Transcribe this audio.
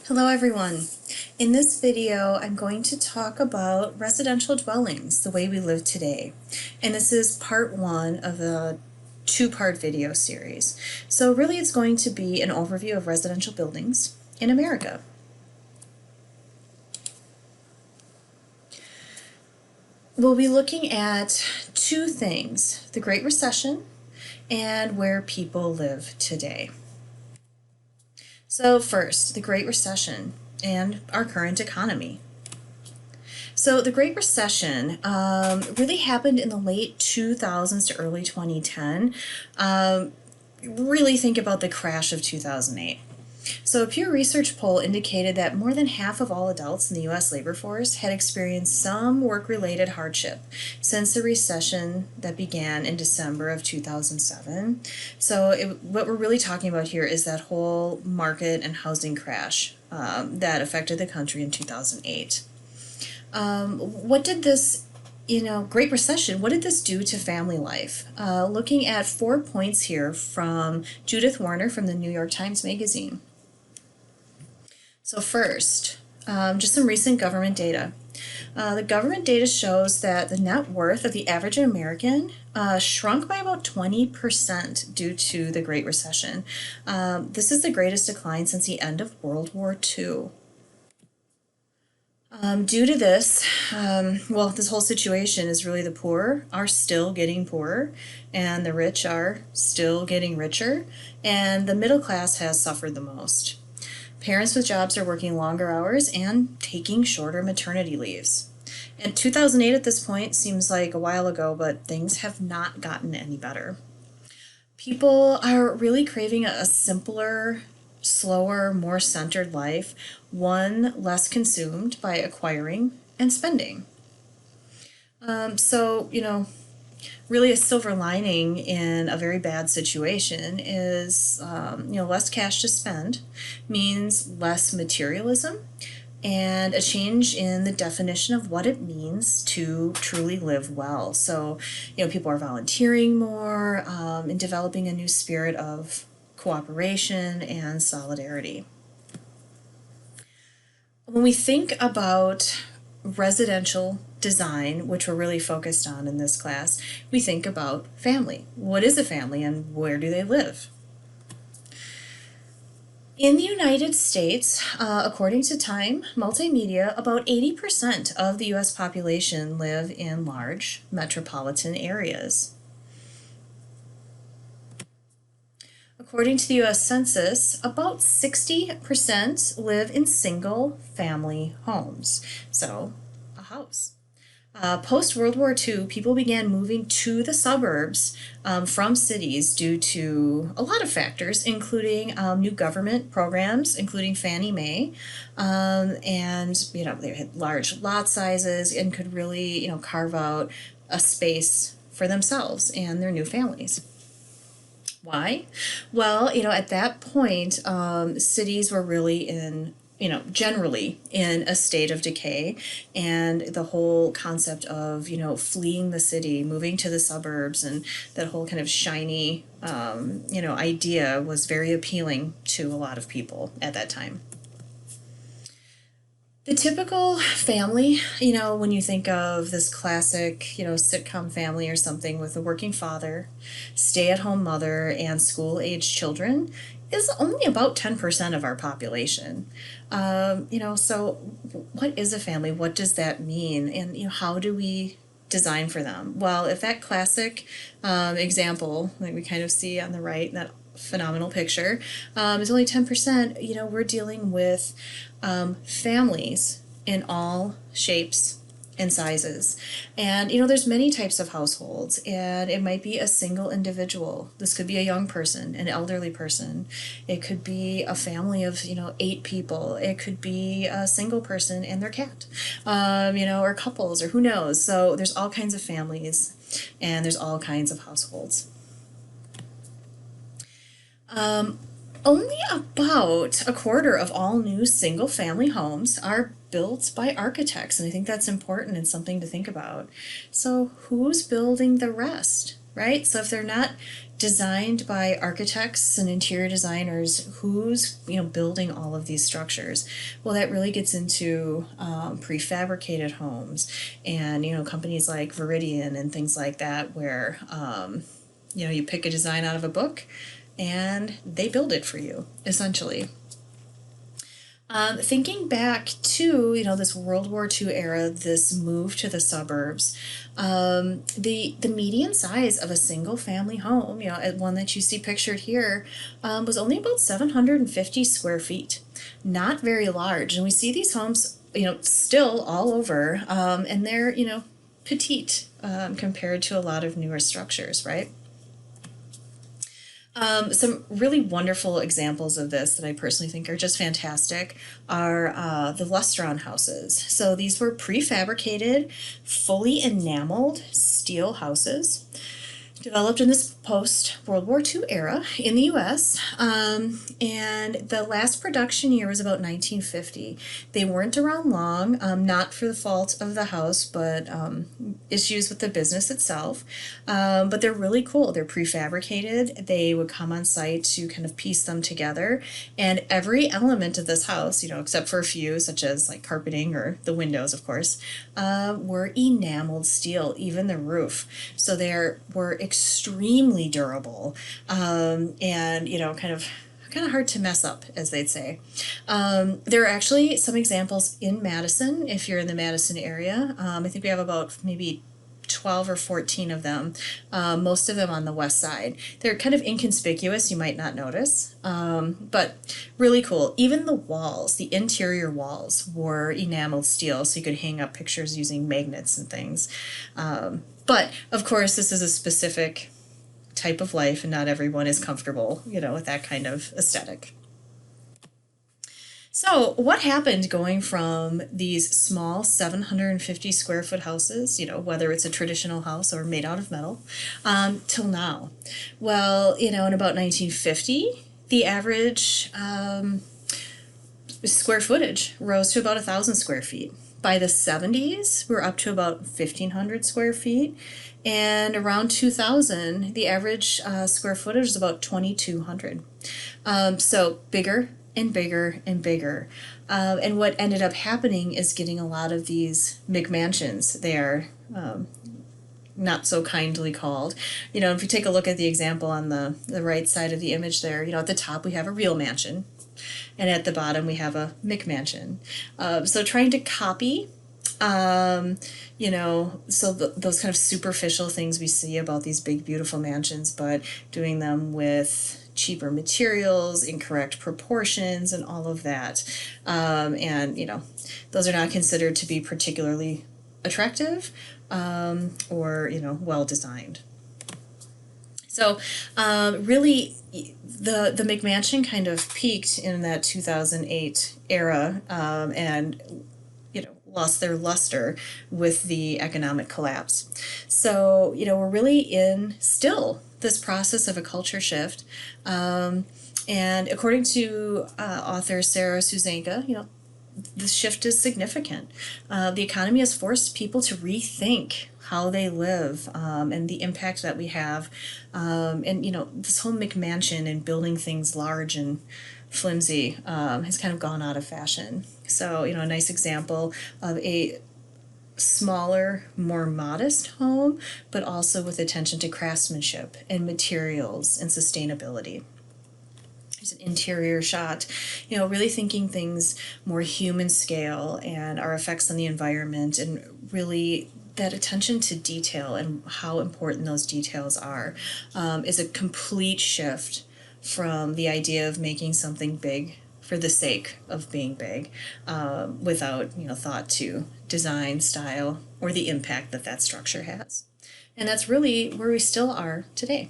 Hello everyone. In this video I'm going to talk about residential dwellings, the way we live today. And this is part one of a two-part video series. So really it's going to be an overview of residential buildings in America. We'll be looking at two things, the Great Recession and where people live today. So first, the Great Recession and our current economy. So the Great Recession really happened in the late 2000s to early 2010. Really think about the crash of 2008. So a Pew Research poll indicated that more than half of all adults in the U.S. labor force had experienced some work-related hardship since the recession that began in December of 2007. So what we're really talking about here is that whole market and housing crash that affected the country in 2008. What did this Great Recession, what did this do to family life? Looking at 4 points here from Judith Warner from the New York Times Magazine. So first, just some recent government data. The government data shows that the net worth of the average American shrunk by about 20% due to the Great Recession. This is the greatest decline since the end of World War II. Due to this, this whole situation is really the poor are still getting poorer, and the rich are still getting richer, and the middle class has suffered the most. Parents with jobs are working longer hours and taking shorter maternity leaves. And 2008 at this point seems like a while ago, but things have not gotten any better. People are really craving a simpler, slower, more centered life, one less consumed by acquiring and spending. Really a silver lining in a very bad situation is, less cash to spend means less materialism and a change in the definition of what it means to truly live well. So, people are volunteering more and developing a new spirit of cooperation and solidarity. When we think about residential design, which we're really focused on in this class, we think about family. What is a family and where do they live? In the United States, according to Time Multimedia, about 80% of the U.S. population live in large metropolitan areas. According to the U.S. Census, about 60% live in single-family homes, so a house. Post-World War II, people began moving to the suburbs from cities due to a lot of factors, including new government programs, including Fannie Mae, and they had large lot sizes and could really carve out a space for themselves and their new families. Why? Well, at that point, cities were really generally in a state of decay, and the whole concept of, fleeing the city, moving to the suburbs, and that whole kind of shiny, idea was very appealing to a lot of people at that time. The typical family, when you think of this classic, sitcom family or something with a working father, stay-at-home mother, and school-age children, is only about 10% of our population. So what is a family? What does that mean? And, how do we design for them? Well, if that classic example, like we kind of see on the right, that phenomenal picture, is only 10%, we're dealing with families in all shapes and sizes. And, there's many types of households, and it might be a single individual. This could be a young person, an elderly person. It could be a family of, 8 people. It could be a single person and their cat, or couples, or who knows. So there's all kinds of families, and there's all kinds of households. Only about a quarter of all new single-family homes are built by architects, and I think that's important and something to think about. So who's building the rest, right? So if they're not designed by architects and interior designers. Who's building all of these structures? Well, that really gets into prefabricated homes, and companies like Veridian and things like that, where you pick a design out of a book and they build it for you, essentially. Thinking back to this World War II era, this move to the suburbs, the median size of a single family home, one that you see pictured here, was only about 750 square feet, not very large. And we see these homes, still all over, and they're petite compared to a lot of newer structures, right? Some really wonderful examples of this that I personally think are just fantastic are the Lustron houses. So these were prefabricated, fully enameled steel houses developed in this post-World War II era in the U.S., and the last production year was about 1950. They weren't around long, not for the fault of the house, but issues with the business itself. But they're really cool. They're prefabricated. They would come on site to kind of piece them together, and every element of this house, except for a few, such as like carpeting or the windows, of course, were enameled steel, even the roof. So were extremely durable, and kind of hard to mess up, as they'd say. There are actually some examples in Madison, if you're in the Madison area. I think we have about maybe 12 or 14 of them, most of them on the west side. They're kind of inconspicuous, you might not notice, but really cool. Even the walls, the interior walls, were enameled steel, so you could hang up pictures using magnets and things. But, of course, this is a specific type of life, and not everyone is comfortable, with that kind of aesthetic. So what happened going from these small 750 square foot houses, whether it's a traditional house or made out of metal, till now? Well, in about 1950, the average square footage rose to about 1,000 square feet. By the 70s, we're up to about 1,500 square feet. And around 2000, the average square footage is about 2,200. So bigger and bigger and bigger. And what ended up happening is getting a lot of these McMansions. They are not so kindly called. If you take a look at the example on the right side of the image there, at the top we have a real mansion, and at the bottom we have a McMansion. So trying to copy, those kind of superficial things we see about these big, beautiful mansions, but doing them with cheaper materials, incorrect proportions, and all of that. Those are not considered to be particularly attractive or, well designed. So really, the McMansion kind of peaked in that 2008 era, and lost their luster with the economic collapse. So we're really in still this process of a culture shift, and according to author Sarah Susanka, the shift is significant. The economy has forced people to rethink how they live, and the impact that we have. And this whole McMansion and building things large and flimsy has kind of gone out of fashion. So, a nice example of a smaller, more modest home, but also with attention to craftsmanship and materials and sustainability. There's an interior shot, really thinking things more human scale and our effects on the environment, and really that attention to detail and how important those details are is a complete shift from the idea of making something big for the sake of being big, without thought to design, style, or the impact that structure has. And that's really where we still are today.